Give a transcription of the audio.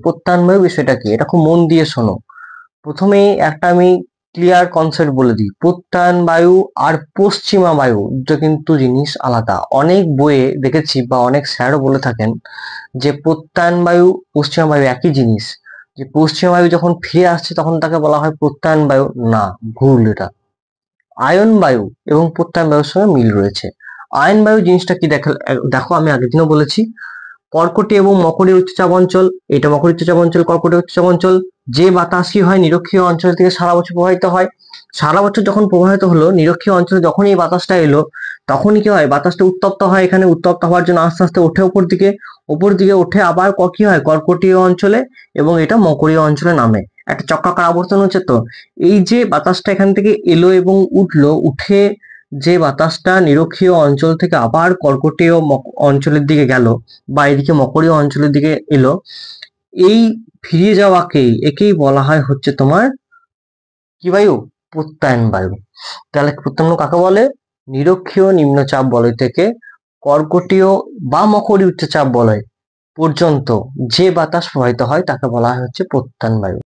প্রত্যায়ন বায়ু বিষয়টা কি, এটা খুব মন দিয়ে শোনো। প্রথমেই একটা আমি ক্লিয়ার কনসেপ্ট বলে দিই, প্রত্যায়ন বায়ু আর পশ্চিমা বায়ু দুটো কিন্তু জিনিস আলাদা। অনেক বইয়ে দেখেছি বা অনেক স্যারও বলে থাকেন যে প্রত্যায়ন বায়ু পশ্চিমা বায়ু একই জিনিস, যে পশ্চিমা বায়ু যখন ফিরে আসছে তখন তাকে বলা হয় প্রত্যায়ন বায়ু। না, ভুল এটা। আয়ন বায়ু এবং প্রত্যায়ন বায়ুর সঙ্গে মিল রয়েছে। আয়ন বায়ু জিনিসটা কি দেখো আমি আগের দিনও বলেছি, কর্কটে এবং মকরী উচ্চচাপ অঞ্চল, এটা মকরী উচ্চচাপ অঞ্চল, কর্কটে উচ্চচাপ অঞ্চল, যে বাতাসই হয় নিরক্ষীয় অঞ্চল থেকে সারা বছর প্রবাহিত হয়। সারা বছর যখন প্রবাহিত হলো, নিরক্ষীয় অঞ্চলে যখন এই বাতাসটা এলো, তখনই কি হয়, বাতাসটা উত্তপ্ত হয়, এখানে উত্তপ্ত হওয়ার জন্য আস্তে আস্তে ওঠে উপর দিকে ওঠে, আবার কি হয় কর্কটীয় অঞ্চলে এবং এটা মকরীয় অঞ্চলে নামে। একটা চক্রাকার আবর্তন হচ্ছে। তো এই যে বাতাসটা এখান থেকে এলো এবং উঠলো, উঠে যে বাতাসটা নিরক্ষীয় অঞ্চল থেকে আবার কর্কটীয় অঞ্চলের দিকে গেল বা এদিকে মকরীয় অঞ্চলের দিকে এলো, এই ফিরে একেই বলা হয় হচ্ছে তোমার কি বায়ু, প্রত্যায়ন বায়ু। তাহলে প্রত্যায়ন কাকে বলে, নিরক্ষীয় নিম্নচাপ বলয় থেকে কর্কটীয় বা মকরী উচ্চচাপ বলয় পর্যন্ত যে বাতাস প্রবাহিত হয় তাকে বলা হয় হচ্ছে প্রত্যায়ন বায়ু।